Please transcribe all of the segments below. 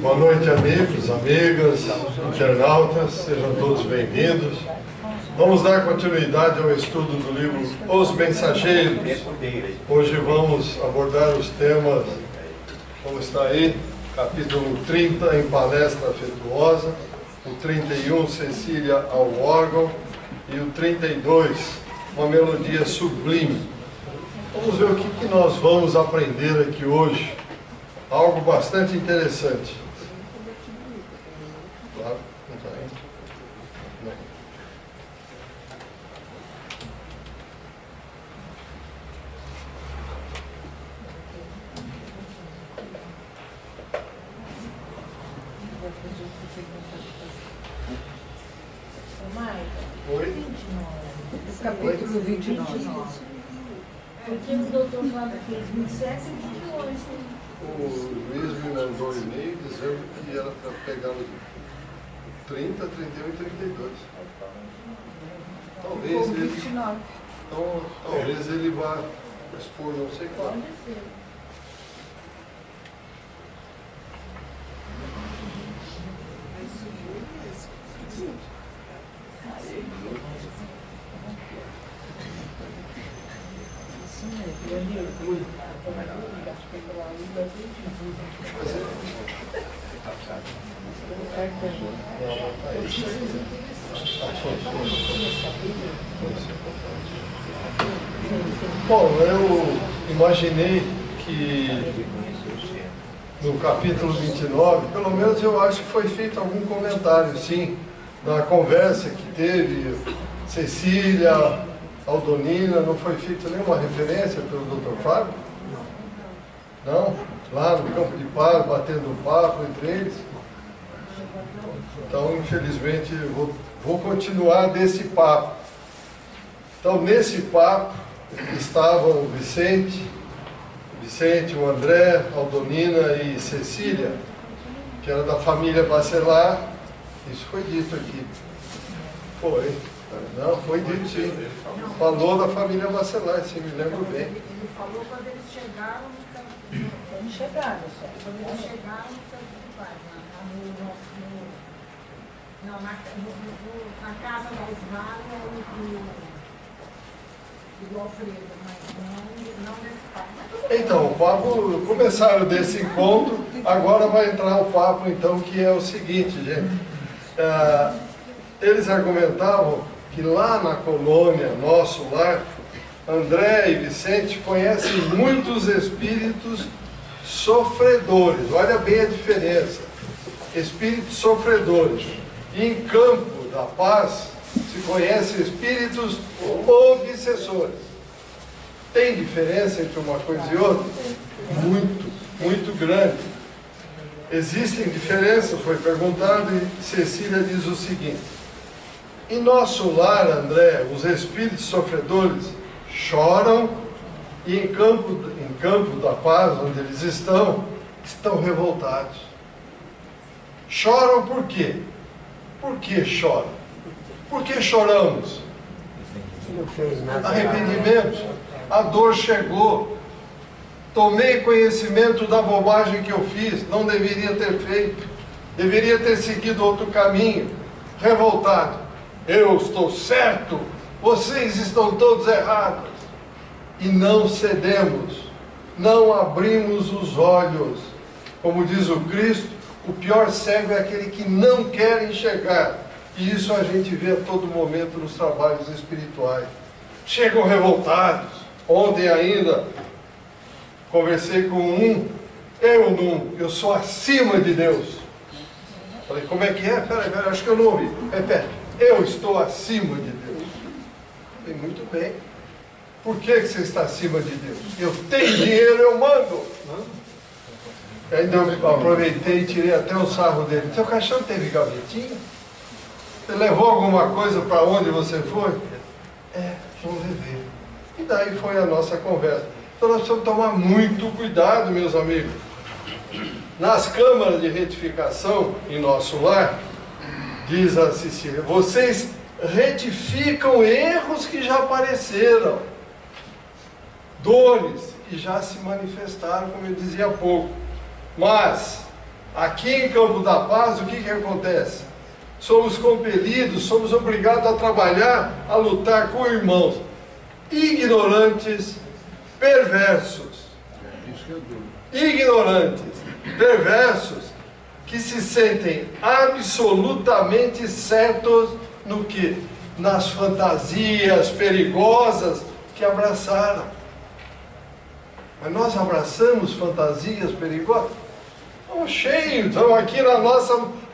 Boa noite, amigos, amigas, internautas, sejam todos bem-vindos. Vamos dar continuidade ao estudo do livro Os Mensageiros. Hoje vamos abordar os temas, como está aí, capítulo 30, em palestra afetuosa, o 31, Cecília ao órgão, e o 32, uma melodia sublime. Vamos ver o que nós vamos aprender aqui hoje. Algo bastante interessante. Claro, não está aí. Não. Oi? O capítulo 29. Porque o doutor Fábio fez 27 e 28. O Luiz me mandou um e-mail dizendo que era para pegar o 30, 31 e 32. Talvez ele, 29. então, talvez ele vá expor não sei qual. Pode ser. Bom, eu imaginei que no capítulo 29, pelo menos eu acho que foi feito algum comentário, sim, na conversa que teve Cecília, Aldonina, não foi feita nenhuma referência pelo Dr. Fábio? Não? Lá no campo de paz, batendo papo entre eles? Então, infelizmente, eu vou continuar desse papo. Então, nesse papo estavam o Vicente, o André, Aldonina e Cecília, que era da família Bacelar. Isso foi dito aqui. Foi. Não, foi dito sim. Falou da família Bacelar, sim, me lembro bem. Ele falou quando eles chegaram no campo. Eles chegaram, só. Quando eles chegaram no campo de paz, na casa da Osvaldo e do Alfredo, mas não nesse papo. Então, o papo, começaram desse encontro, agora vai entrar o papo, então, que é o seguinte, gente. Eles argumentavam que lá na colônia, nosso lar, André e Vicente conhecem muitos espíritos sofredores. Olha bem a diferença. Espíritos sofredores. E em Campo da Paz se conhece espíritos obsessores. Tem diferença entre uma coisa e outra? Muito grande. Existem diferenças, foi perguntado, e Cecília diz o seguinte: em nosso lar, André, os espíritos sofredores choram, e em campo da paz, onde eles estão revoltados. Choram por quê? Por que choram? Por que choramos? Arrependimento. A dor chegou. Tomei conhecimento da bobagem que eu fiz. Não deveria ter feito. Deveria ter seguido outro caminho. Revoltado. Eu estou certo. Vocês estão todos errados. E não cedemos. Não abrimos os olhos. Como diz o Cristo, o pior cego é aquele que não quer enxergar. E isso a gente vê a todo momento nos trabalhos espirituais. Chegam revoltados. Ontem ainda conversei com um, eu sou acima de Deus. Falei, como é que é? Peraí, acho que eu não ouvi. Repete, eu estou acima de Deus. Falei, muito bem. Por que você está acima de Deus? Eu tenho dinheiro, eu mando. Ainda eu aproveitei e tirei até o sarro dele. Seu caixão teve gavetinha? Você levou alguma coisa para onde você foi? Vou rever. E daí foi a nossa conversa. Então nós precisamos tomar muito cuidado, meus amigos. Nas câmaras de retificação em nosso lar, diz a Cecília, vocês retificam erros que já apareceram, dores que já se manifestaram, como eu dizia há pouco. Mas, aqui em Campo da Paz, o que acontece? Somos compelidos, somos obrigados a trabalhar, a lutar com irmãos ignorantes, perversos. Ignorantes, perversos, que se sentem absolutamente certos no que? Nas fantasias perigosas que abraçaram. Mas nós abraçamos fantasias perigosas? Estamos cheios, estamos aqui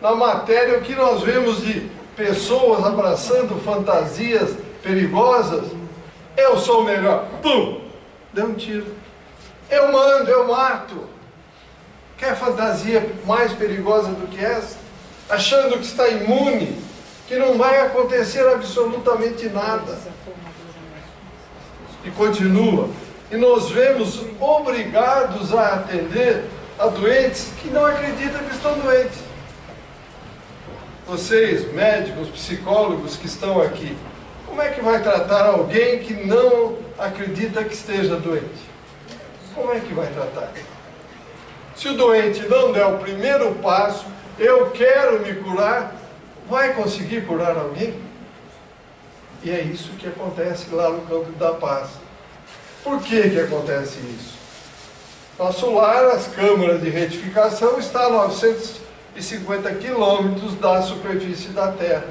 na matéria, o que nós vemos de pessoas abraçando fantasias perigosas. Eu sou o melhor. Pum! Deu um tiro. Eu mando, eu mato. Quer fantasia mais perigosa do que essa? Achando que está imune, que não vai acontecer absolutamente nada. E continua. E nos vemos obrigados a atender a doentes que não acreditam que estão doentes. Vocês, médicos, psicólogos que estão aqui, como é que vai tratar alguém que não acredita que esteja doente? Como é que vai tratar? Se o doente não der o primeiro passo, eu quero me curar, vai conseguir curar alguém? E é isso que acontece lá no Campo da Paz. Por que acontece isso? Nosso lar, as câmaras de retificação, está a 950 quilômetros da superfície da Terra.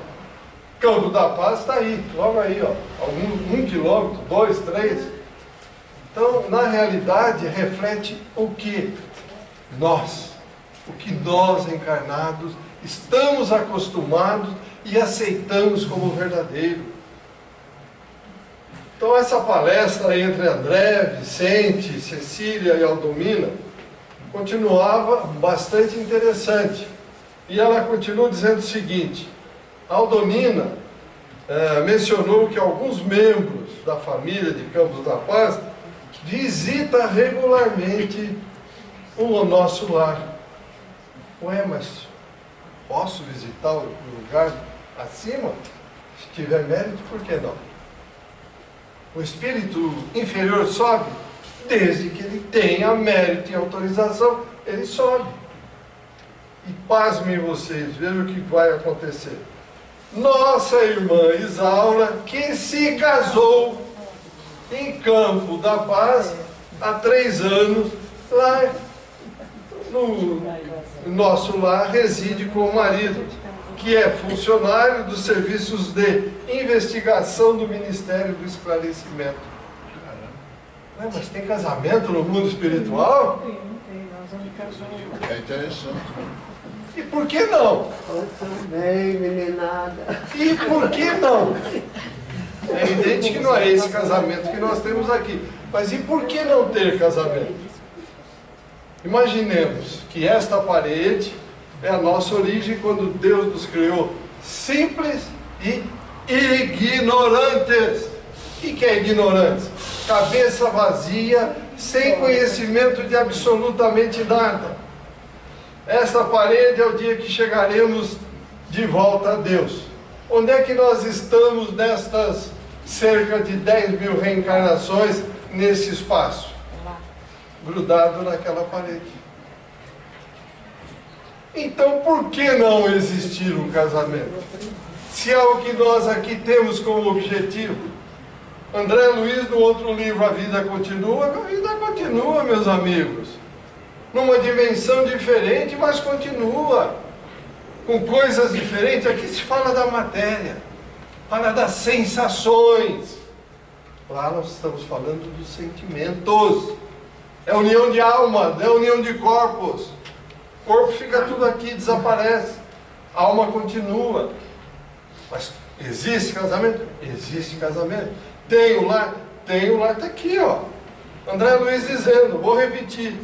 Campo da Paz está aí, logo aí, ó, um quilômetro, 2, 3. Então, na realidade, reflete o que nós encarnados estamos acostumados e aceitamos como verdadeiro. Então, essa palestra entre André, Vicente, Cecília e Aldomina continuava bastante interessante. E ela continua dizendo o seguinte: Aldomina mencionou que alguns membros da família de Campos da Paz visitam regularmente o nosso lar. Ué, mas posso visitar o lugar acima? Se tiver mérito, por que não? O espírito inferior sobe, desde que ele tenha mérito e autorização, ele sobe. E pasmem vocês, vejam o que vai acontecer. Nossa irmã Isaura, que se casou em Campo da Paz há 3 anos, lá no nosso lar reside com o marido, que é funcionário dos serviços de investigação do Ministério do Esclarecimento. Mas tem casamento no mundo espiritual? Tem, nós vamos casar. É interessante. E por que não? Eu também, meninada. E por que não? É evidente que não é esse casamento que nós temos aqui. Mas e por que não ter casamento? Imaginemos que esta parede é a nossa origem quando Deus nos criou simples e ignorantes. O que é ignorantes? Cabeça vazia, sem conhecimento de absolutamente nada. Esta parede é o dia que chegaremos de volta a Deus. Onde é que nós estamos nestas cerca de 10.000 reencarnações nesse espaço? Grudado naquela parede. Então, por que não existir um casamento? Se é o que nós aqui temos como objetivo. André Luiz, no outro livro, A Vida Continua, meus amigos. Numa dimensão diferente, mas continua. Com coisas diferentes. Aqui se fala da matéria, fala das sensações. Lá nós estamos falando dos sentimentos. É união de alma, não é união de corpos. O corpo fica tudo aqui, desaparece. A alma continua. Mas existe casamento? Existe casamento. Tem o lar? Tem o lar, está aqui, ó. André Luiz dizendo, vou repetir.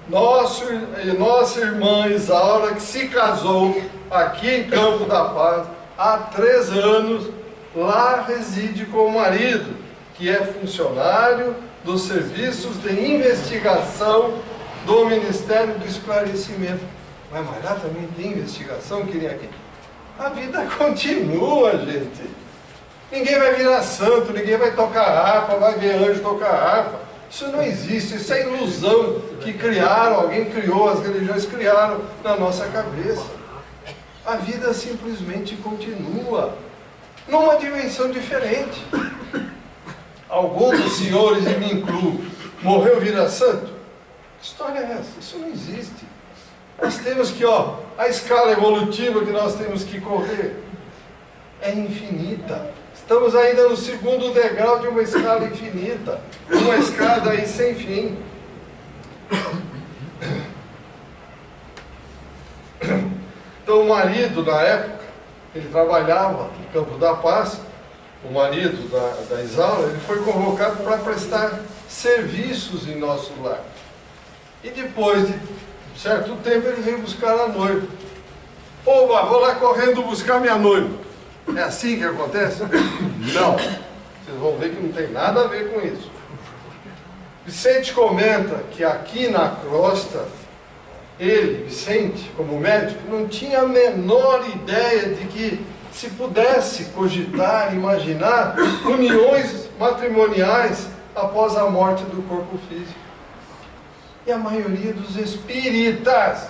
Nossa irmã Isaura, que se casou aqui em Campo da Paz há 3 anos, lá reside com o marido, que é funcionário dos serviços de investigação do Ministério do Esclarecimento. Mas lá também tem investigação, queria aqui. A vida continua, gente. Ninguém vai virar santo, ninguém vai tocar harpa, vai ver anjo tocar harpa. Isso não existe, isso é ilusão que criaram, alguém criou, as religiões criaram na nossa cabeça. A vida simplesmente continua numa dimensão diferente. Alguns dos senhores, e me incluo, morreu vira santo? Que história é essa? Isso não existe. Nós temos que, a escala evolutiva que nós temos que correr é infinita. Estamos ainda no segundo degrau de uma escala infinita, uma escada aí sem fim. Então o marido, na época, ele trabalhava no Campo da Paz, o marido da Isaura, ele foi convocado para prestar serviços em nosso lar. E depois de certo tempo ele veio buscar a noiva. Oba, vou lá correndo buscar minha noiva. É assim que acontece? Não. Vocês vão ver que não tem nada a ver com isso. Vicente comenta que aqui na costa, ele, Vicente, como médico, não tinha a menor ideia de que se pudesse cogitar, imaginar uniões matrimoniais após a morte do corpo físico. E a maioria dos espíritas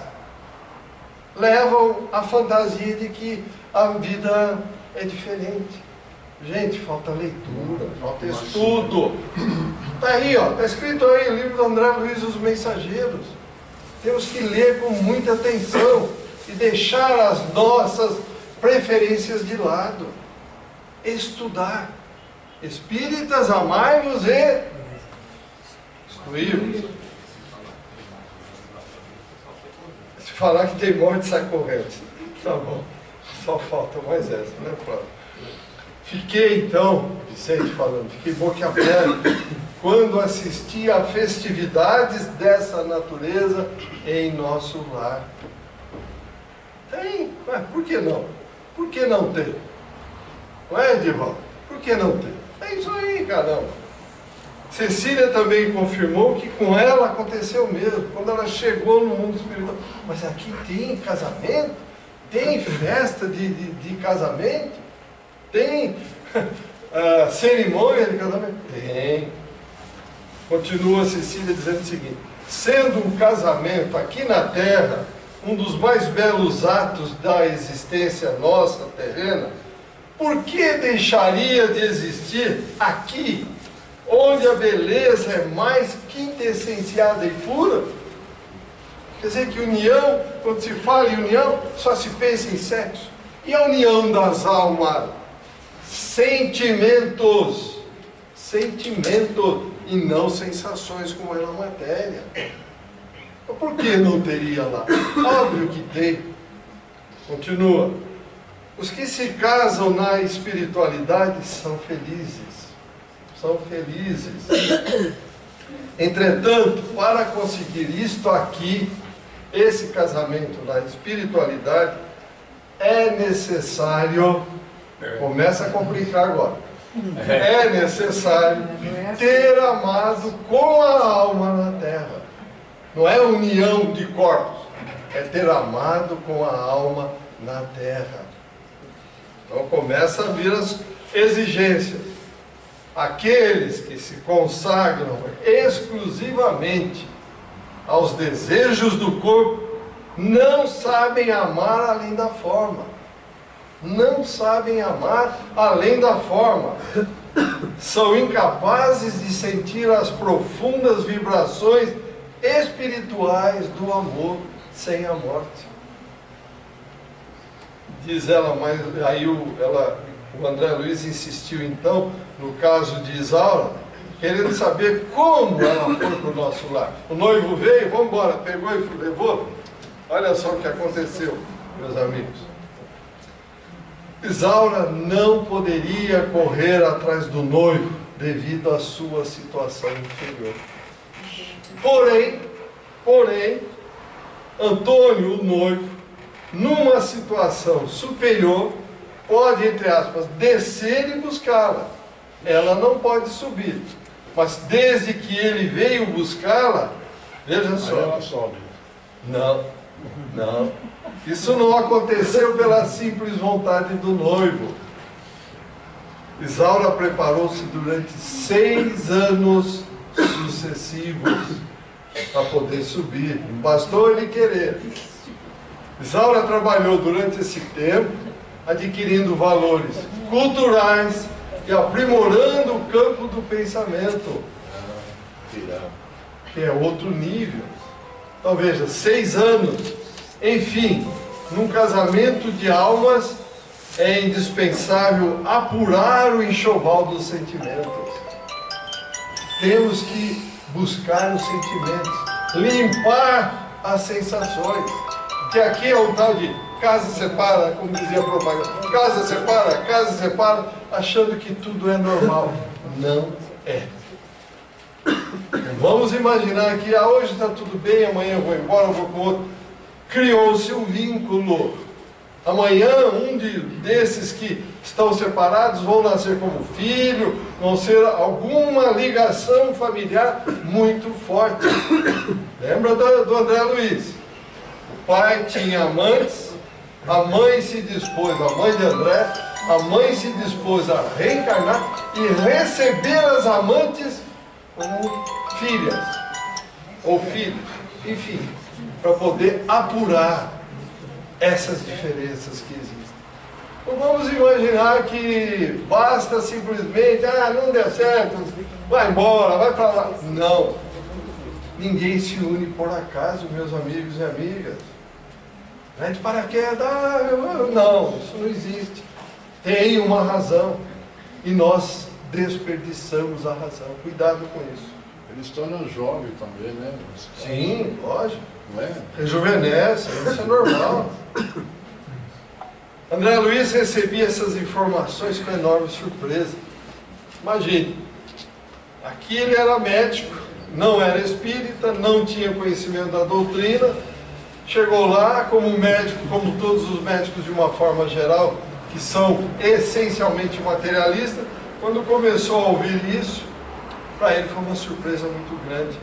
levam a fantasia de que a vida é diferente. Gente, falta leitura, falta estudo. Está aí, está escrito aí o livro do André Luiz, Os Mensageiros. Temos que ler com muita atenção e deixar as nossas preferências de lado. Estudar. Espíritas, amai-vos e instruí-vos. Se falar que tem morte, sai correndo. Tá bom. Só falta mais essa, né, Flávio? Fiquei então, Vicente falando, fiquei boquiaberto quando assisti a festividades dessa natureza em nosso lar. Tem, mas por que não? Por que não ter? Não é, Edivaldo? Por que não ter? É isso aí, caramba. Cecília também confirmou que com ela aconteceu mesmo, quando ela chegou no mundo espiritual. Mas aqui tem casamento? Tem festa de casamento? Tem cerimônia de casamento? Tem. Continua Cecília dizendo o seguinte: sendo um casamento aqui na Terra um dos mais belos atos da existência nossa terrena, por que deixaria de existir aqui, onde a beleza é mais quintessenciada e pura? Quer dizer que união, quando se fala em união, só se pensa em sexo. E a união das almas? Sentimentos. Sentimento e não sensações como é na matéria. Por que não teria lá? Óbvio que tem. Continua. Os que se casam na espiritualidade são felizes. São felizes. Entretanto, para conseguir isto aqui, esse casamento na espiritualidade, é necessário, começa a complicar agora, é necessário ter amado com a alma na terra. Não é união de corpos, é ter amado com a alma na terra. Então começa a vir as exigências. Aqueles que se consagram exclusivamente aos desejos do corpo não sabem amar além da forma. Não sabem amar além da forma. São incapazes de sentir as profundas vibrações espirituais do amor sem a morte. Diz ela, mas aí o André Luiz insistiu então, no caso de Isaura, querendo saber como ela foi para o nosso lar. O noivo veio, vamos embora, pegou e levou. Olha só o que aconteceu, meus amigos. Isaura não poderia correr atrás do noivo devido à sua situação inferior. Porém, Antônio, o noivo, numa situação superior, pode, entre aspas, descer e buscá-la. Ela não pode subir. Mas desde que ele veio buscá-la, veja só. Ela sobe. Não. Isso não aconteceu pela simples vontade do noivo. Isaura preparou-se durante 6 anos sucessivos para poder subir. Não bastou ele querer. Isaura trabalhou durante esse tempo, adquirindo valores culturais e aprimorando o campo do pensamento, que é outro nível. Então veja, 6 anos. Enfim, num casamento de almas é indispensável apurar o enxoval dos sentimentos. Temos que buscar os sentimentos, limpar as sensações. Que aqui é o tal de casa separa, como dizia a propaganda, casa separa, achando que tudo é normal. Não é. Vamos imaginar que hoje está tudo bem, amanhã eu vou embora, eu vou com outro. Criou-se um vínculo. Amanhã desses que estão separados vão nascer como filho, vão ser alguma ligação familiar muito forte. Lembra do André Luiz? O pai tinha amantes, a mãe se dispôs, a mãe de André, a mãe se dispôs a reencarnar e receber as amantes como filhas ou filhos, enfim, para poder apurar essas diferenças que existem. Não vamos imaginar que basta simplesmente, não deu certo, vai embora, vai para lá. Não. Ninguém se une por acaso, meus amigos e amigas. Não é de paraquedas, não, isso não existe. Tem uma razão. E nós desperdiçamos a razão. Cuidado com isso. Eles tornam jovem também, né? Sim, lógico. Não é? Rejuvenesce, isso é normal. André Luiz recebia essas informações com enorme surpresa. Imagine, aqui ele era médico, não era espírita, não tinha conhecimento da doutrina, chegou lá como médico, como todos os médicos de uma forma geral, que são essencialmente materialistas. Quando começou a ouvir isso, para ele foi uma surpresa muito grande.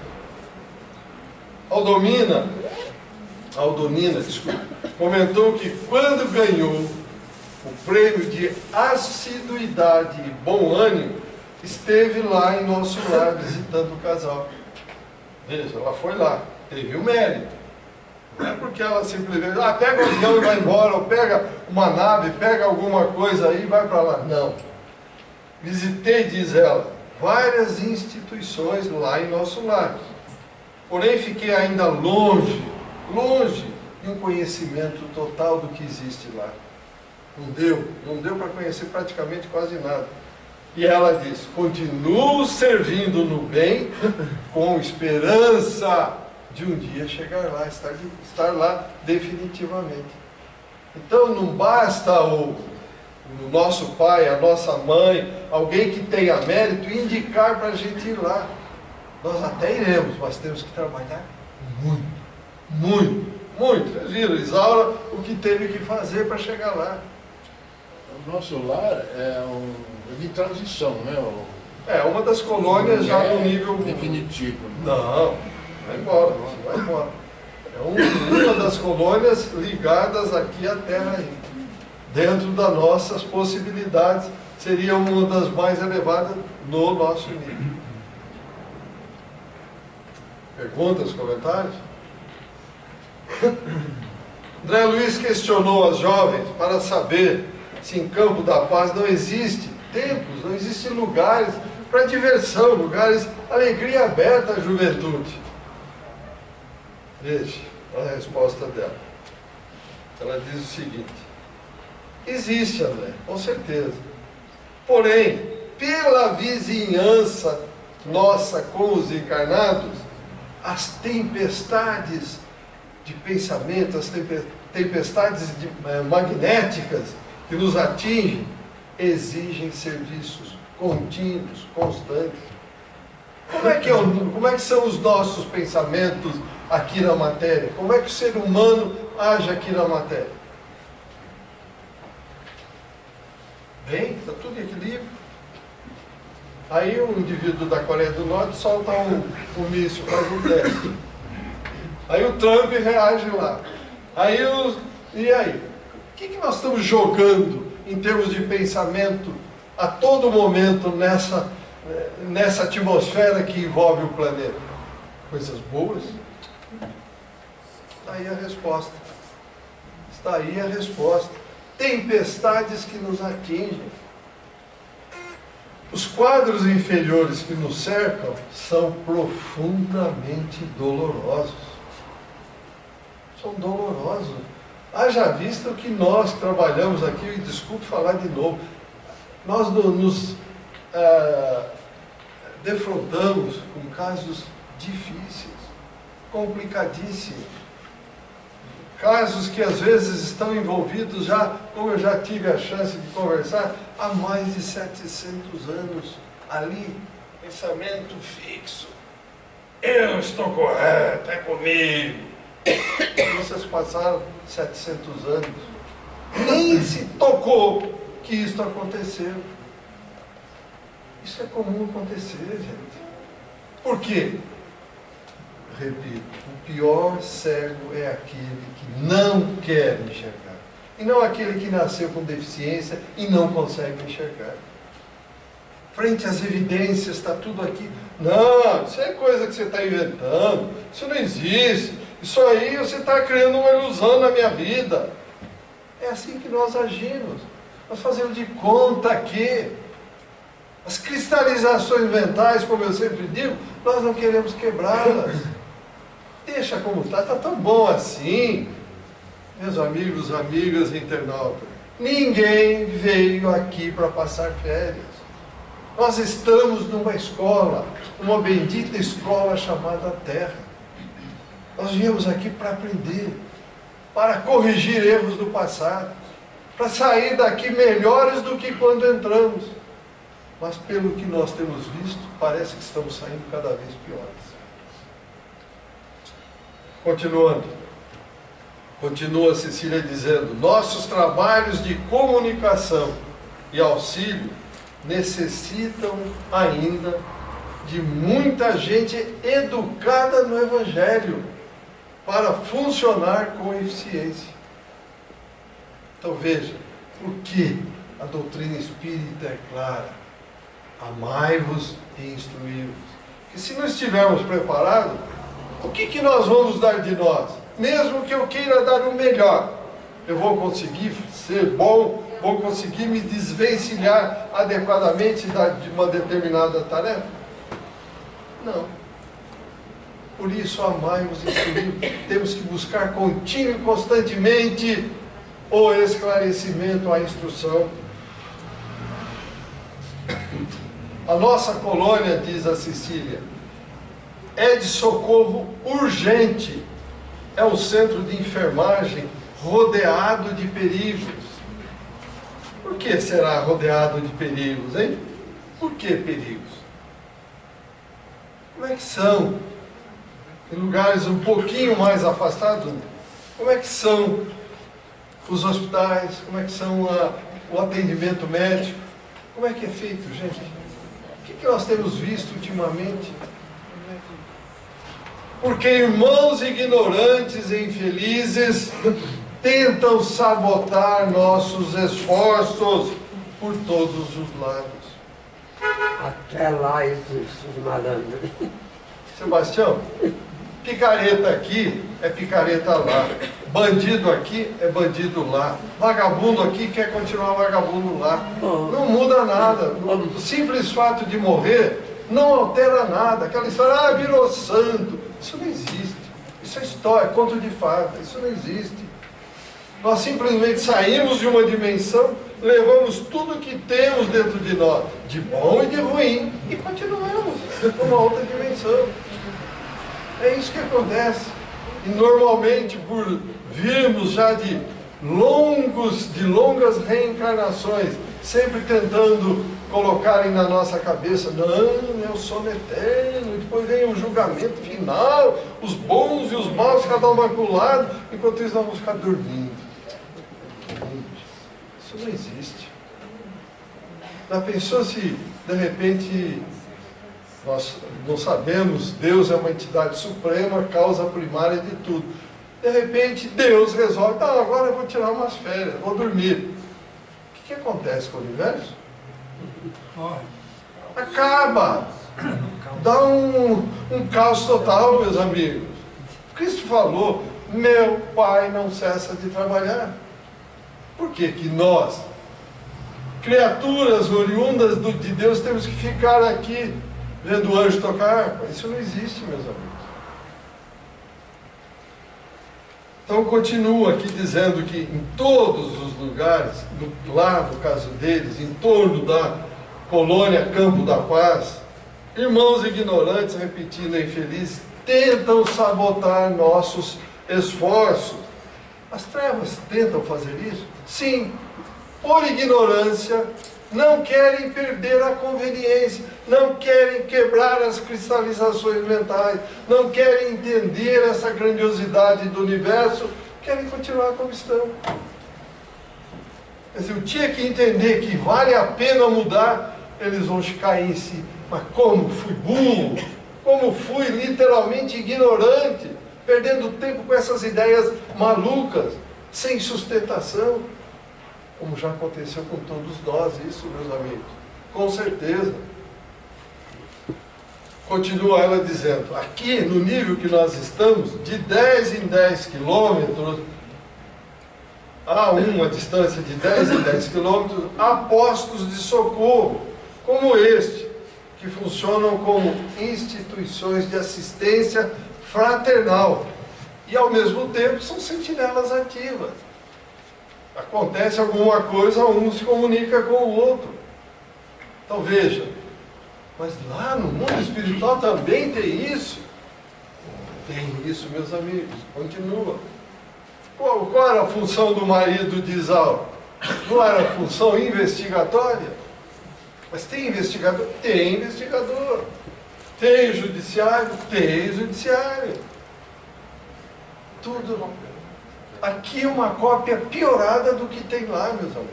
Aldonina, comentou que quando ganhou o prêmio de assiduidade e bom ânimo, esteve lá em nosso lar visitando o casal. Veja, ela foi lá, teve o mérito. Não é porque ela simplesmente, pega o avião e vai embora, ou pega uma nave, pega alguma coisa aí e vai para lá. Não. Visitei, diz ela, várias instituições lá em nosso lar. Porém, fiquei ainda longe de um conhecimento total do que existe lá. Não deu para conhecer praticamente quase nada. E ela diz, continuo servindo no bem, com esperança de um dia chegar lá, estar lá definitivamente. Então não basta o nosso pai, a nossa mãe, alguém que tenha mérito, indicar para a gente ir lá. Nós até iremos, mas temos que trabalhar muito. Vocês viram, Isaura, o que teve que fazer para chegar lá. O nosso lar é de transição, né? É uma das colônias já no nível definitivo. Não, vai embora, você vai embora. É uma das colônias ligadas aqui à Terra aí. Dentro das nossas possibilidades, seria uma das mais elevadas no nosso nível. Perguntas, comentários? André Luiz questionou as jovens para saber se em Campo da Paz não existe templos, não existem lugares para diversão, lugares, alegria aberta à juventude. Veja a resposta dela. Ela diz o seguinte: existe, André, com certeza. Porém, pela vizinhança nossa com os encarnados, as tempestades de pensamento, as tempestades magnéticas que nos atingem, exigem serviços contínuos, constantes. Como é que são os nossos pensamentos aqui na matéria? Como é que o ser humano age aqui na matéria? Bem, está tudo em equilíbrio. Aí o indivíduo da Coreia do Norte solta um míssil, faz um teste. Aí o Trump reage lá. E aí? O que nós estamos jogando em termos de pensamento a todo momento nessa atmosfera que envolve o planeta? Coisas boas? Está aí a resposta. Está aí a resposta. Tempestades que nos atingem. Os quadros inferiores que nos cercam são profundamente dolorosos. São dolorosos. Haja vista o que nós trabalhamos aqui, e desculpe falar de novo, nós nos defrontamos com casos difíceis, complicadíssimos. Casos que às vezes estão envolvidos já, como eu já tive a chance de conversar, há mais de 700 anos, ali, pensamento fixo. Eu estou correto, é comigo. Vocês passaram 700 anos, nem se tocou que isso aconteceu. Isso é comum acontecer, gente. Por quê? Repito, o pior cego é aquele que não quer enxergar. E não aquele que nasceu com deficiência e não consegue enxergar. Frente às evidências, está tudo aqui. Não, isso é coisa que você está inventando. Isso não existe. Isso aí você está criando uma ilusão na minha vida. É assim que nós agimos. Nós fazemos de conta que as cristalizações mentais, como eu sempre digo, nós não queremos quebrá-las. Deixa como está tão bom assim. Meus amigos, amigas, internautas, ninguém veio aqui para passar férias. Nós estamos numa escola, uma bendita escola chamada Terra. Nós viemos aqui para aprender, para corrigir erros do passado, para sair daqui melhores do que quando entramos. Mas pelo que nós temos visto, parece que estamos saindo cada vez piores. Continuando. Continua Cecília dizendo: nossos trabalhos de comunicação e auxílio necessitam ainda de muita gente educada no Evangelho para funcionar com eficiência. Então veja, por que a doutrina espírita é clara? Amai-vos e instruí-vos. Porque se não estivermos preparados, o que nós vamos dar de nós? Mesmo que eu queira dar o melhor, eu vou conseguir ser bom, vou conseguir me desvencilhar adequadamente de uma determinada tarefa? Não. Por isso, amai-vos e instruí-vos. Temos que buscar contínuo e constantemente o esclarecimento, a instrução. A nossa colônia, diz a Cecília, é de socorro urgente. É um centro de enfermagem rodeado de perigos. Por que será rodeado de perigos, hein? Por que perigos? Como é que são? Em lugares um pouquinho mais afastados, como é que são os hospitais? Como é que são o atendimento médico? Como é que é feito, gente? O que nós temos visto ultimamente? Porque irmãos ignorantes e infelizes tentam sabotar nossos esforços por todos os lados. Até lá existe os malandros. Sebastião, picareta aqui é picareta lá. Bandido aqui é bandido lá. Vagabundo aqui quer continuar vagabundo lá. Não muda nada. O simples fato de morrer não altera nada. Aquela história, virou santo. Isso não existe. Isso é história, é conto de fada. Isso não existe. Nós simplesmente saímos de uma dimensão, levamos tudo que temos dentro de nós, de bom e de ruim, e continuamos numa outra dimensão. É isso que acontece. E normalmente, por virmos já de longas reencarnações, sempre tentando colocarem na nossa cabeça, não, é o sono eterno, e depois vem o julgamento final, os bons e os maus, cada um vai para o lado, enquanto isso nós vamos ficar dormindo. Isso não existe. Já pensou se, de repente, nós não sabemos, Deus é uma entidade suprema, causa primária de tudo. De repente, Deus resolve, agora eu vou tirar umas férias, vou dormir. O que acontece com o universo? Acaba. Dá um caos total, meus amigos. Cristo falou, meu Pai não cessa de trabalhar. Por que que nós, criaturas oriundas de Deus, temos que ficar aqui vendo o anjo tocar harpa? Isso não existe, meus amigos. Então continua aqui dizendo que em todos os lugares, lá no caso deles, em torno da colônia Campo da Paz, irmãos ignorantes, repetindo, infelizes, tentam sabotar nossos esforços. As trevas tentam fazer isso? Sim, por ignorância, não querem perder a conveniência, não querem quebrar as cristalizações mentais, não querem entender essa grandiosidade do universo, querem continuar como estão. Quer dizer, eu tinha que entender que vale a pena mudar, eles vão cair em si. Mas como fui burro, como fui literalmente ignorante, perdendo tempo com essas ideias malucas, sem sustentação. Como já aconteceu com todos nós, isso, meus amigos, com certeza. Continua ela dizendo, aqui no nível que nós estamos, de 10 em 10 quilômetros, há uma distância de 10 em 10 quilômetros, há postos de socorro, como este, que funcionam como instituições de assistência fraternal, e ao mesmo tempo são sentinelas ativas. Acontece alguma coisa, um se comunica com o outro. Então veja, mas lá no mundo espiritual também tem isso? Tem isso, meus amigos. Continua. Qual era a função do marido de Isaura? Não era a função investigatória? Mas tem investigador? Tem investigador. Tem judiciário? Tem judiciário. Tudo. Aqui é uma cópia piorada do que tem lá, meus amigos.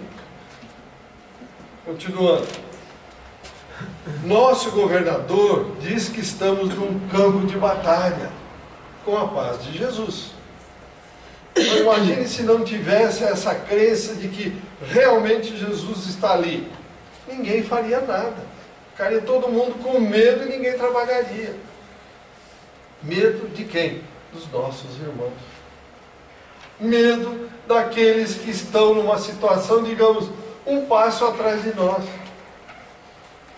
Continuando. Nosso governador diz que estamos num campo de batalha com a paz de Jesus. Então, imagine se não tivesse essa crença de que realmente Jesus está ali. Ninguém faria nada. Ficaria todo mundo com medo e ninguém trabalharia. Medo de quem? Dos nossos irmãos. Medo daqueles que estão numa situação, digamos, um passo atrás de nós.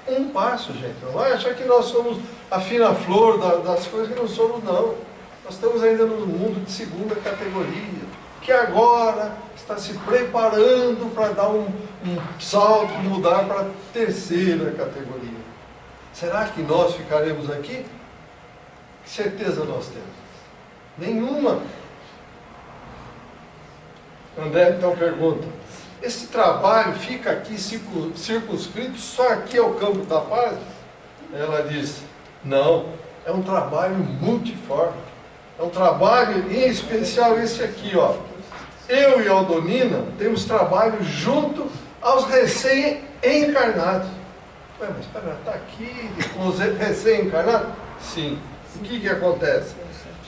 Um passo, gente. Não vai achar que nós somos a fina flor das coisas, que não somos, não. Nós estamos ainda no mundo de segunda categoria, que agora está se preparando para dar um salto, mudar para a terceira categoria. Será que nós ficaremos aqui? Que certeza nós temos? Nenhuma. André então pergunta, esse trabalho fica aqui circunscrito só aqui ao Campo da Paz? Ela diz, não, é um trabalho multiforme, é um trabalho em especial esse aqui, ó. Eu e a Aldonina temos trabalho junto aos recém-encarnados. Ué, mas espera, está aqui com os recém-encarnados? Sim. O que acontece?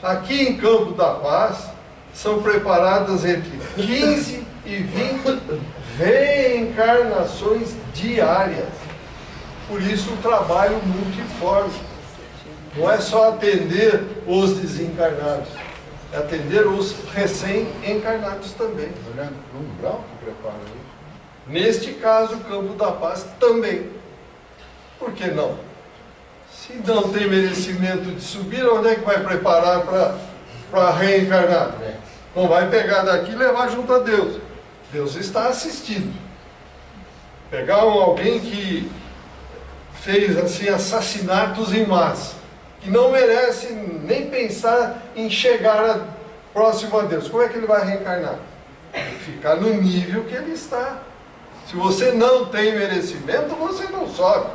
Aqui em Campo da Paz, são preparadas entre 15 e 20 reencarnações diárias. Por isso o trabalho multiforme. Não é só atender os desencarnados, é atender os recém-encarnados também. Olhando para o umbral que prepara isso. Neste caso, o Campo da Paz também. Por que não? Se não tem merecimento de subir, onde é que vai preparar para reencarnar? Não vai pegar daqui e levar junto a Deus. Deus está assistindo. Pegar alguém que fez assim assassinatos em massa, que não merece nem pensar em chegar próximo a Deus. Como é que ele vai reencarnar? Ficar no nível que ele está. Se você não tem merecimento, você não sobe.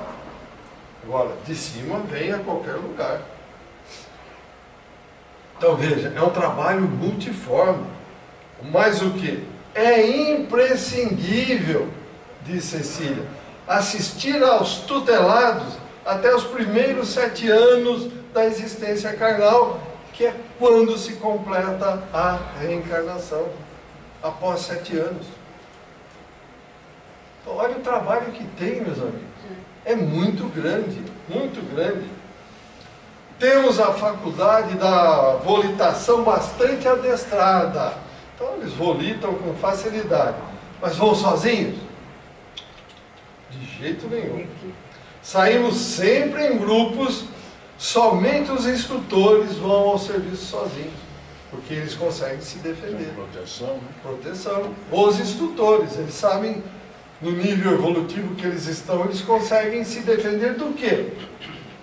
Agora, de cima vem a qualquer lugar. Então veja, é um trabalho multiforme. Mas o que? É imprescindível, diz Cecília, assistir aos tutelados até os primeiros 7 anos da existência carnal, que é quando se completa a reencarnação, após 7 anos. Olha o trabalho que tem, meus amigos. É muito grande, muito grande. Temos a faculdade da volitação bastante adestrada. Então eles volitam com facilidade. Mas vão sozinhos? De jeito nenhum. Saímos sempre em grupos, somente os instrutores vão ao serviço sozinhos, porque eles conseguem se defender. Proteção, né? Proteção. Os instrutores, eles sabem, no nível evolutivo que eles estão, eles conseguem se defender do quê?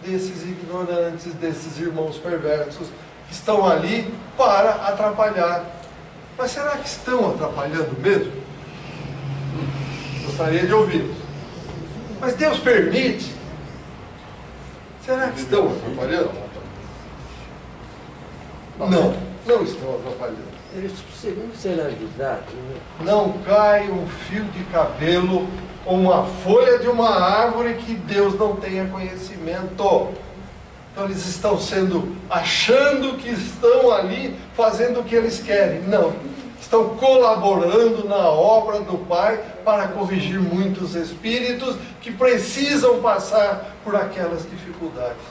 Desses ignorantes, desses irmãos perversos, que estão ali para atrapalhar. Mas será que estão atrapalhando mesmo? Gostaria de ouvi-los. Mas Deus permite? Será que estão atrapalhando? Não, não estão atrapalhando. Eles precisam ser avisados, né? Não cai um fio de cabelo ou uma folha de uma árvore que Deus não tenha conhecimento. Então eles estão achando que estão ali fazendo o que eles querem. Não. Estão colaborando na obra do Pai para corrigir muitos espíritos que precisam passar por aquelas dificuldades.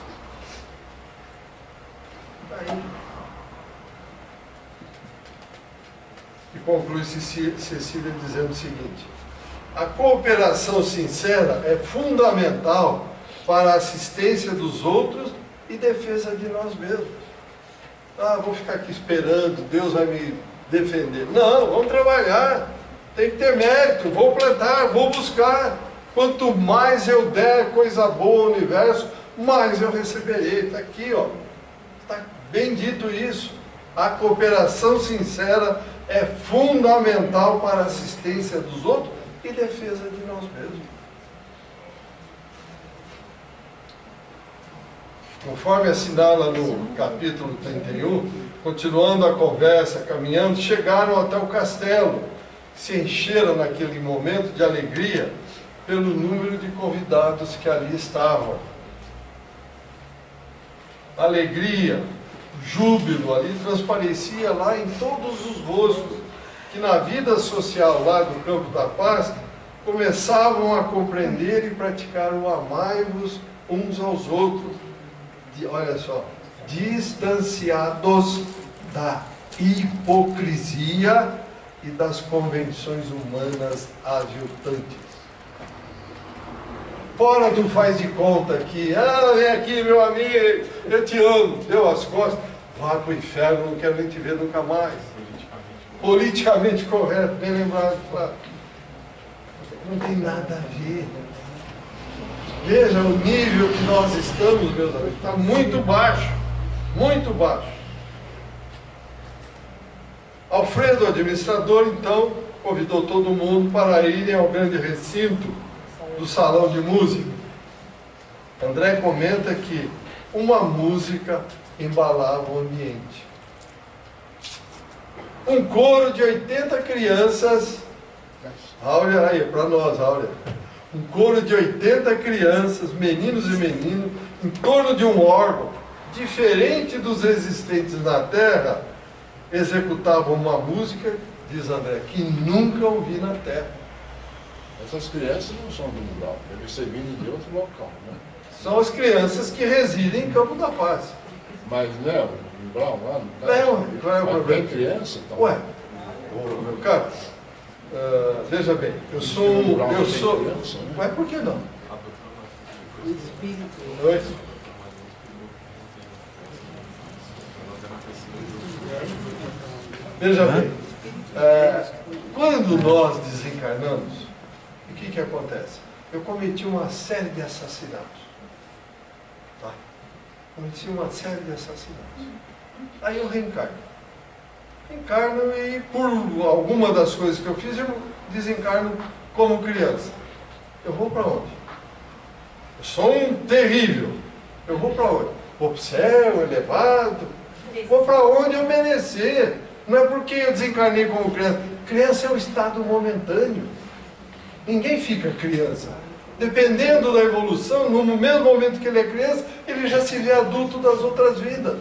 Aí. E conclui Cecília dizendo o seguinte: a cooperação sincera é fundamental para a assistência dos outros e defesa de nós mesmos. Ah, vou ficar aqui esperando, Deus vai me defender. Não, vamos trabalhar, tem que ter mérito, vou plantar, vou buscar. Quanto mais eu der coisa boa ao universo, mais eu receberei. Está aqui, ó, está bem dito isso. A cooperação sincera é fundamental para a assistência dos outros e defesa de nós mesmos. Conforme assinala no capítulo 31, continuando a conversa, caminhando, chegaram até o castelo, se encheram naquele momento de alegria pelo número de convidados que ali estavam. Alegria, júbilo ali transparecia lá em todos os rostos, que na vida social lá do Campo da Paz começavam a compreender e praticar o amai-vos uns aos outros. Olha só, distanciados da hipocrisia e das convenções humanas aviltantes. Fora do faz de conta que, vem aqui meu amigo, eu te amo, deu as costas, vá para o inferno, não quero nem te ver nunca mais. Politicamente correto, bem lembrado, claro. Não tem nada a ver. Veja o nível que nós estamos, meus amigos, está muito baixo, muito baixo. Alfredo, administrador, então, convidou todo mundo para irem ao grande recinto do salão de música. André comenta que uma música embalava o ambiente. Um coro de 80 crianças, Áurea aí, para nós, Áurea. Um coro de 80 crianças, meninos e meninas, em torno de um órgão, diferente dos existentes na Terra, executavam uma música, diz André, que nunca ouvi na Terra. Essas crianças não são do Umbral, devem ser vindo de outro local, né? São as crianças que residem em Campo da Paz. Mas, né, o Umbral lá no caso, Não, qual é o problema? Tem criança, então. Ué, meu caro, veja bem, eu sou... Criança, né? Ué, por que não? O espírito. Oi? Veja bem, quando nós desencarnamos, o que acontece? Eu cometi uma série de assassinatos. Tá? Cometi uma série de assassinatos. Aí eu reencarno. Reencarno e por alguma das coisas que eu fiz, eu desencarno como criança. Eu vou para onde? Eu sou um terrível. Eu vou para onde? Vou para o céu, elevado. Vou para onde eu merecer. Não é porque eu desencarnei como criança. Criança é um estado momentâneo. Ninguém fica criança. Dependendo da evolução, no mesmo momento que ele é criança, ele já se vê adulto das outras vidas.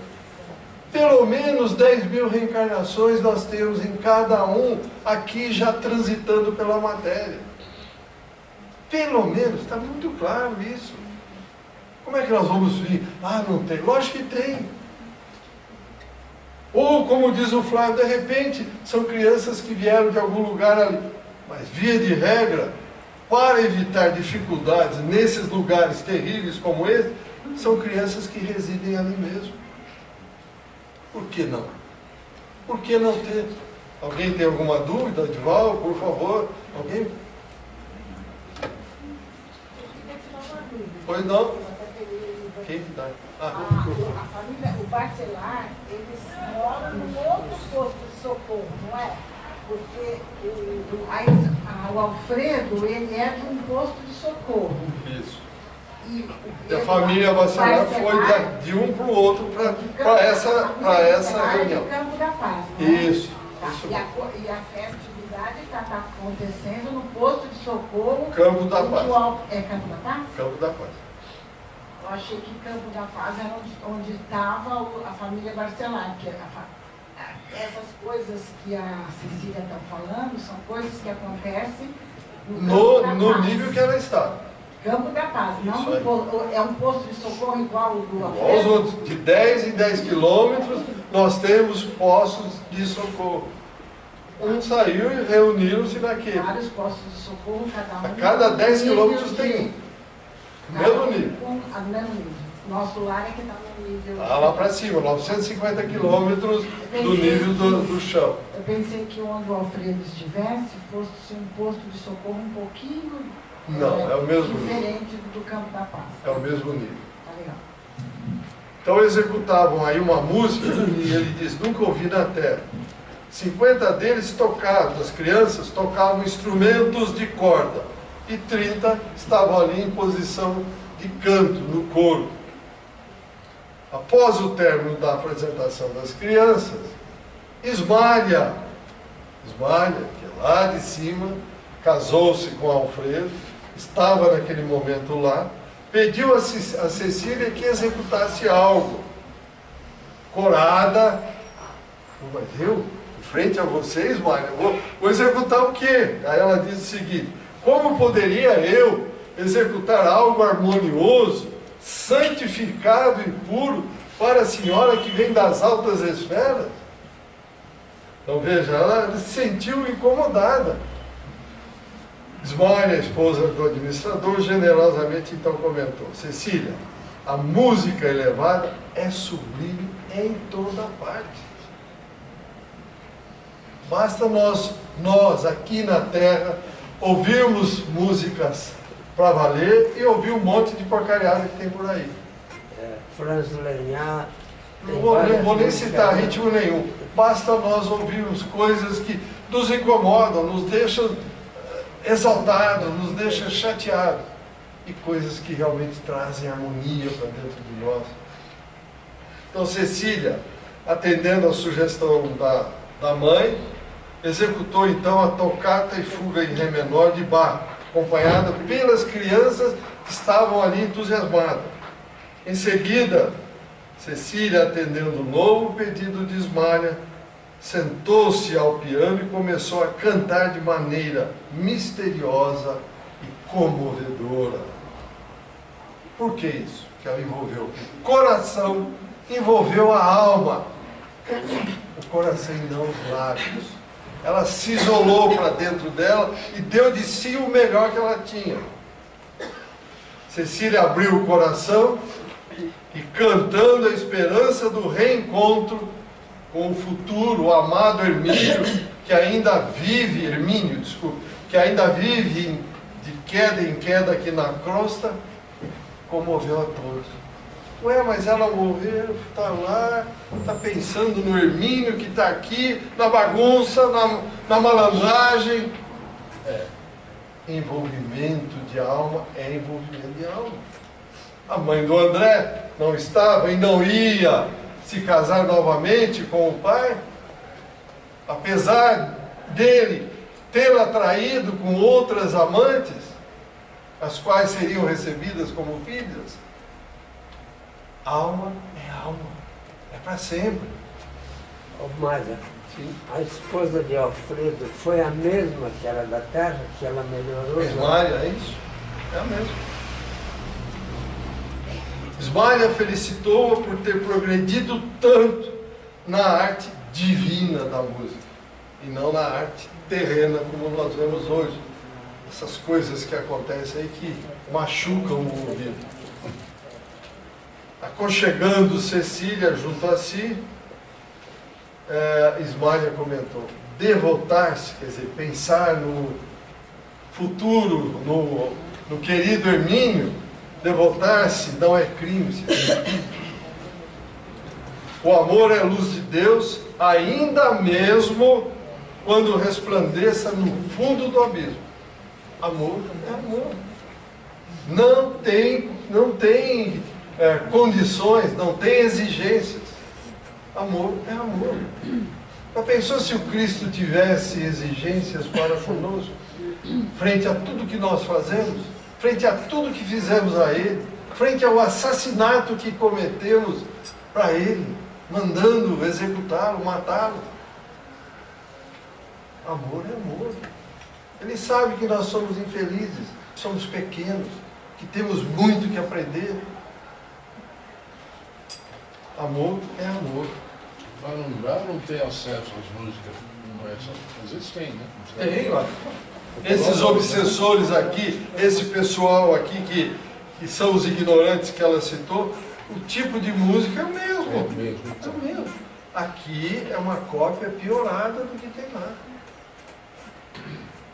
Pelo menos 10.000 reencarnações nós temos em cada um, aqui já transitando pela matéria. Pelo menos, está muito claro isso. Como é que nós vamos vir? Ah, não tem. Lógico que tem. Ou, como diz o Flávio, de repente, são crianças que vieram de algum lugar ali. Mas, via de regra, para evitar dificuldades nesses lugares terríveis como esse, são crianças que residem ali mesmo. Por que não? Por que não ter? Alguém tem alguma dúvida? Edval, por favor. Alguém? Pois não? Quem que dá? A família, o Barcelar, eles moram num outro posto de socorro, não é? Porque o Alfredo, ele é de um posto de socorro. Isso. E a família Barcelar foi de um para o outro para essa reunião. Do Campo da Paz, não é? Isso. Tá. Isso. E a festividade está acontecendo no posto de socorro. Campo da Paz. É Campo da Paz? Campo da Paz. Eu achei que Campo da Paz era onde estava a família Barcelar, que essas coisas que a Cecília está falando são coisas que acontecem no nível que ela está. Campo da Paz, não é um posto de socorro igual o do Igual os outros, de 10 em 10 quilômetros, nós temos postos de socorro. Um saiu e reuniram-se naquele. Vários postos de socorro, cada um. A cada 10 quilômetros tem um. Mesmo nível. No mesmo nível. Nosso lar é que está no nível. Está lá para cima, 950 quilômetros do nível do chão. Eu pensei que onde o Alfredo estivesse fosse um posto de socorro um pouquinho. Não, é o mesmo nível. Diferente do Campo da Paz. É o mesmo nível. Tá legal. Então executavam aí uma música e ele diz, nunca ouvi na terra. 50 deles tocavam, as crianças tocavam instrumentos de corda. E 30 estavam ali em posição de canto, no coro. Após o término da apresentação das crianças, Ismália, que é lá de cima, casou-se com Alfredo, estava naquele momento lá, pediu a Cecília que executasse algo. Corada, mas eu, em frente a vocês, Ismália, vou executar o quê? Aí ela diz o seguinte, como poderia eu executar algo harmonioso, santificado e puro para a senhora que vem das altas esferas? Então veja, ela se sentiu incomodada. Ismália, a esposa do administrador, generosamente então comentou, Cecília, a música elevada é sublime em toda parte. Basta nós aqui na terra ouvirmos músicas para valer e ouvir um monte de porcariada que tem por aí. Franz Lenhar. Não vou nem citar ritmo nenhum. Basta nós ouvirmos coisas que nos incomodam, nos deixam exaltados, nos deixam chateados. E coisas que realmente trazem harmonia para dentro de nós. Então Cecília, atendendo a sugestão da mãe, executou então a tocata e fuga em ré menor de Bach, acompanhada pelas crianças que estavam ali entusiasmadas. Em seguida, Cecília, atendendo o novo pedido de Ismália, sentou-se ao piano e começou a cantar de maneira misteriosa e comovedora. Por que isso? Que ela envolveu o coração, envolveu a alma, o coração e não os lábios. Ela se isolou para dentro dela e deu de si o melhor que ela tinha. Cecília abriu o coração e, cantando a esperança do reencontro com o futuro, o amado Hermínio, que ainda vive, que ainda vive de queda em queda aqui na crosta, comoveu a todos. Ué, mas ela morreu, está lá, está pensando no Hermínio que está aqui, na bagunça, na malandragem. Envolvimento de alma é envolvimento de alma. A mãe do André não estava e não ia se casar novamente com o pai, apesar dele tê-la traído com outras amantes, as quais seriam recebidas como filhas. Alma é alma, é para sempre. Ô, Mária, a esposa de Alfredo foi a mesma que era da terra, que ela melhorou? Ismália, é isso? É a mesma. Ismael felicitou-a por ter progredido tanto na arte divina da música e não na arte terrena como nós vemos hoje. Essas coisas que acontecem aí que machucam o ouvido. Aconchegando Cecília junto a si, Ismael comentou: devotar-se, quer dizer, pensar no futuro, no querido Hermínio, devotar-se não é crime. O amor é a luz de Deus, ainda mesmo quando resplandeça no fundo do abismo. Amor é amor. Não tem condições, não tem exigências. Amor é amor. Já pensou se o Cristo tivesse exigências para conosco? Frente a tudo que nós fazemos, frente a tudo que fizemos a Ele, frente ao assassinato que cometemos para Ele, mandando executá-lo, matá-lo. Amor é amor. Ele sabe que nós somos infelizes, somos pequenos, que temos muito que aprender. Amor é amor. Lá não tem acesso às músicas, não é só. Às vezes tem, né? Tem, ó. Esses obsessores aqui, esse pessoal aqui que são os ignorantes que ela citou, o tipo de música é o mesmo. É o mesmo. É o mesmo. Aqui é uma cópia piorada do que tem lá.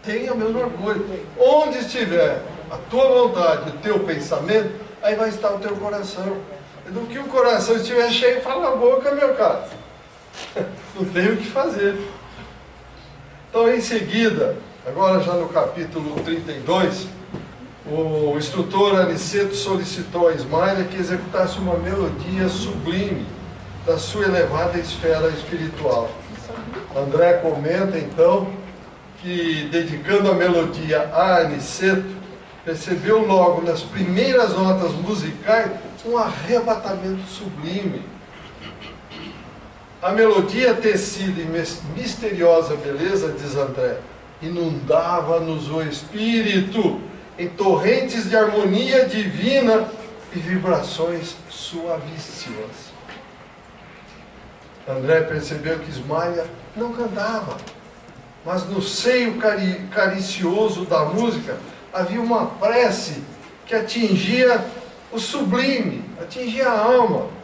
Tem a mesma coisa. Onde estiver a tua vontade, o teu pensamento, aí vai estar o teu coração. E do que o coração estiver cheio, fala a boca, meu caro. Não tem o que fazer. Então, em seguida, agora já no capítulo 32, o instrutor Aniceto solicitou a Ismael que executasse uma melodia sublime da sua elevada esfera espiritual. André comenta, então, que, dedicando a melodia a Aniceto, percebeu logo nas primeiras notas musicais um arrebatamento sublime. A melodia tecida em misteriosa beleza, diz André, inundava-nos o espírito em torrentes de harmonia divina e vibrações suavíssimas. André percebeu que Ismael não cantava, mas no seio caricioso da música havia uma prece que atingia o sublime, atingia a alma.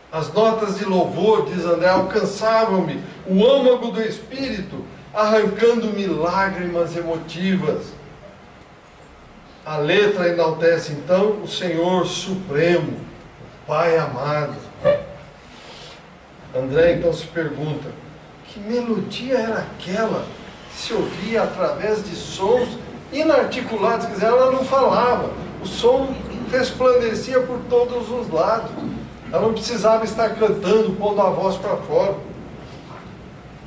As notas de louvor, diz André, alcançavam-me o âmago do espírito, arrancando-me lágrimas emotivas. A letra enaltece então o Senhor Supremo, o Pai amado. André então se pergunta: que melodia era aquela que se ouvia através de sons inarticulados? Quer dizer, ela não falava, o som resplandecia por todos os lados. Ela não precisava estar cantando, pondo a voz para fora.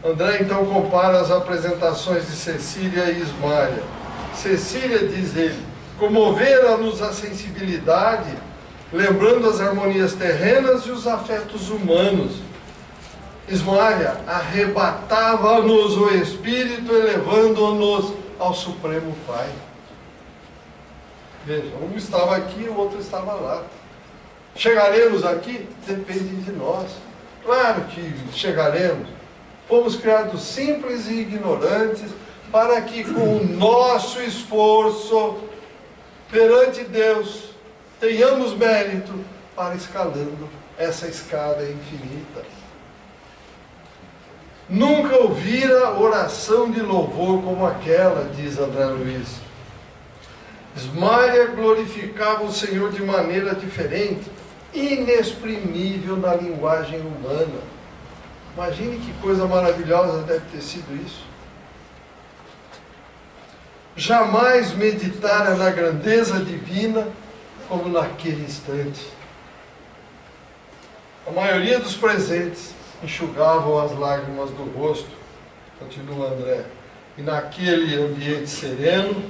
André então compara as apresentações de Cecília e Ismael. Cecília, diz ele, comovera-nos a sensibilidade, lembrando as harmonias terrenas e os afetos humanos. Ismael arrebatava-nos o espírito, elevando-nos ao Supremo Pai. Veja, um estava aqui, o outro estava lá. Chegaremos aqui? Depende de nós. Claro que chegaremos. Fomos criados simples e ignorantes para que com o nosso esforço perante Deus tenhamos mérito para escalando essa escada infinita. Nunca ouvira oração de louvor como aquela, diz André Luiz. Ismael glorificava o Senhor de maneira diferente, inexprimível na linguagem humana. Imagine que coisa maravilhosa deve ter sido isso. Jamais meditara na grandeza divina como naquele instante. A maioria dos presentes enxugavam as lágrimas do rosto, continua André, e naquele ambiente sereno,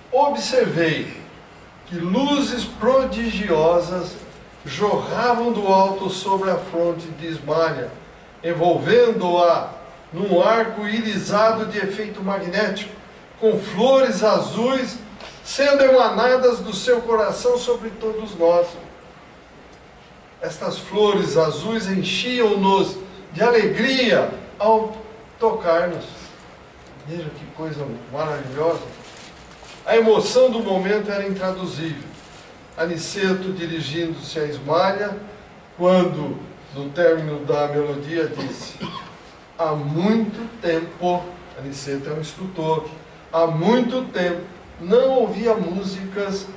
observei que luzes prodigiosas jorravam do alto sobre a fronte de Ismael, envolvendo-a num arco irisado de efeito magnético, com flores azuis sendo emanadas do seu coração sobre todos nós. Estas flores azuis enchiam-nos de alegria ao tocar-nos. Veja que coisa maravilhosa. A emoção do momento era intraduzível. Aniceto, dirigindo-se a Ismália, quando, no término da melodia, disse: há muito tempo, Aniceto é um instrutor, há muito tempo não ouvia músicas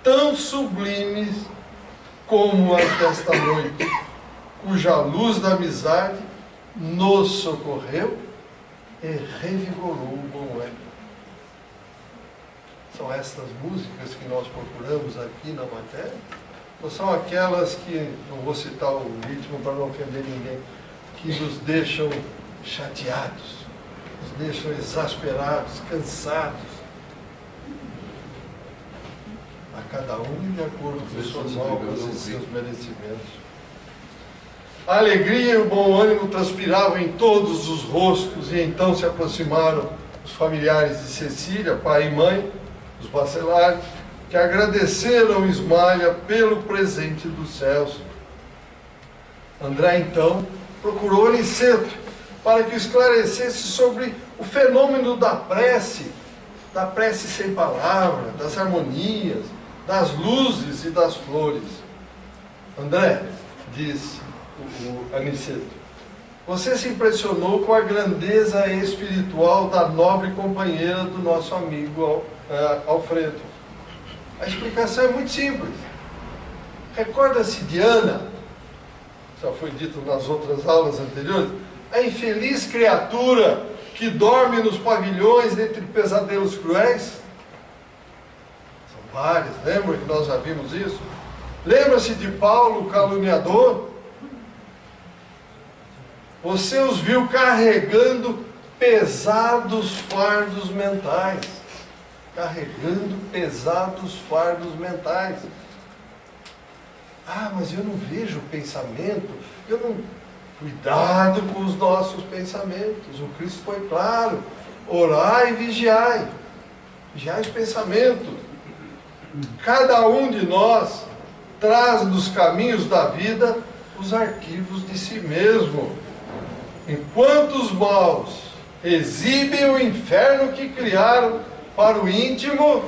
tão sublimes como as desta noite, cuja luz da amizade nos socorreu e revigorou o bom ânimo. São estas músicas que nós procuramos aqui na matéria? Ou são aquelas que, não vou citar o ritmo para não ofender ninguém, que nos deixam chateados, nos deixam exasperados, cansados? A cada um de acordo com suas obras e seus merecimentos. A alegria e o bom ânimo transpiravam em todos os rostos, e então se aproximaram os familiares de Cecília, pai e mãe, os Bacelares, que agradeceram Ismália pelo presente dos céus. André, então, procurou Aniceto para que o esclarecesse sobre o fenômeno da prece sem palavra, das harmonias, das luzes e das flores. André, disse o Aniceto, você se impressionou com a grandeza espiritual da nobre companheira do nosso amigo Alfredo. A explicação é muito simples. Recorda-se de Ana, já foi dito nas outras aulas anteriores, a infeliz criatura que dorme nos pavilhões entre pesadelos cruéis? São vários, lembra que nós já vimos isso? Lembra-se de Paulo, o caluniador? Você os viu carregando pesados fardos mentais. Carregando pesados fardos mentais. Ah, mas eu não vejo o pensamento. Cuidado com os nossos pensamentos. O Cristo foi claro. Orai e vigiai. Vigiai os pensamentos. Cada um de nós traz nos caminhos da vida os arquivos de si mesmo. Enquanto os maus exibem o inferno que criaram para o íntimo,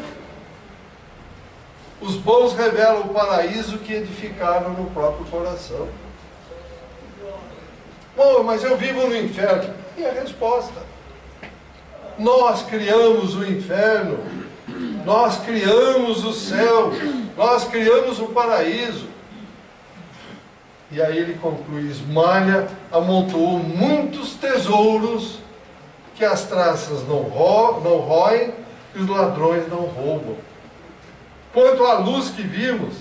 os bons revelam o paraíso que edificaram no próprio coração. Bom, mas eu vivo no inferno. E a resposta: nós criamos o inferno, nós criamos o céu, nós criamos o paraíso. E aí ele conclui: Ismália amontoou muitos tesouros que as traças não roem e os ladrões não roubam. Quanto à luz que vimos,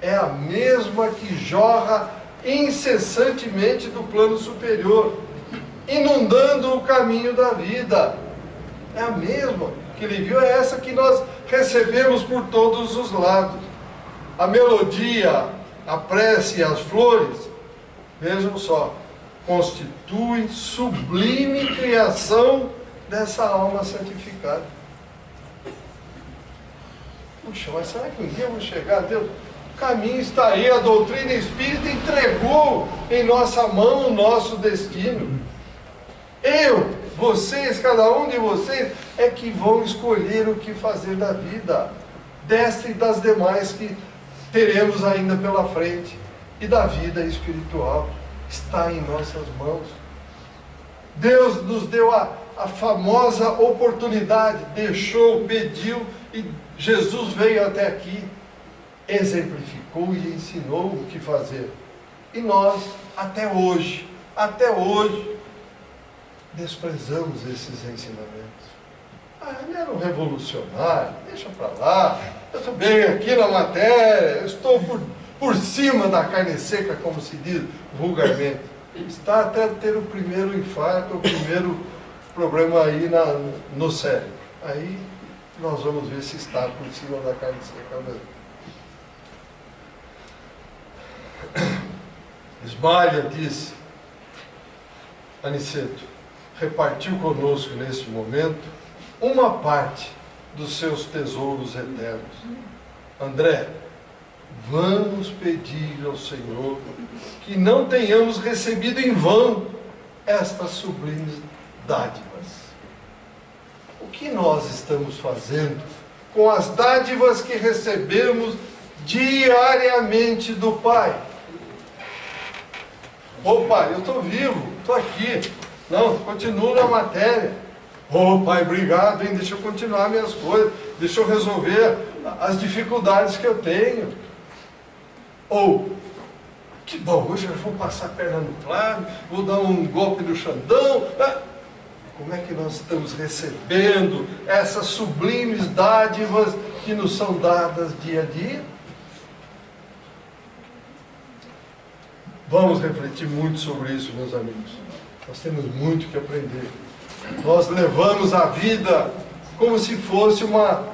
é a mesma que jorra incessantemente do plano superior, inundando o caminho da vida. É a mesma que ele viu, é essa que nós recebemos por todos os lados. A melodia, a prece e as flores, vejam só, constituem sublime criação dessa alma santificada. Puxa, mas será que um dia eu vou chegar a Deus? O caminho está aí, a doutrina espírita entregou em nossa mão o nosso destino. Eu, vocês, cada um de vocês, é que vão escolher o que fazer da vida, desta e das demais que teremos ainda pela frente, e da vida espiritual. Está em nossas mãos. Deus nos deu a famosa oportunidade, deixou, pediu, e Jesus veio até aqui, exemplificou e ensinou o que fazer. E nós, até hoje, desprezamos esses ensinamentos. Ah, ele era um revolucionário, deixa para lá, eu estou bem aqui na matéria, eu estou por cima da carne seca, como se diz vulgarmente. Está até ter o primeiro infarto, o primeiro problema aí no cérebro. Aí nós vamos ver se está por cima da carne seca mesmo. Ismália disse: Aniceto repartiu conosco neste momento uma parte dos seus tesouros eternos. André, vamos pedir ao Senhor que não tenhamos recebido em vão estas sublimes dádivas. O que nós estamos fazendo com as dádivas que recebemos diariamente do Pai? Ô Pai, eu estou vivo, estou aqui. Não, continuo na matéria. Ô Pai, obrigado, hein? Deixa eu continuar minhas coisas, deixa eu resolver as dificuldades que eu tenho. Ou, que bom, hoje eu vou passar a perna no Flávio, vou dar um golpe no Xandão. Como é que nós estamos recebendo essas sublimes dádivas que nos são dadas dia a dia? Vamos refletir muito sobre isso, meus amigos. Nós temos muito que aprender. Nós levamos a vida como se fosse uma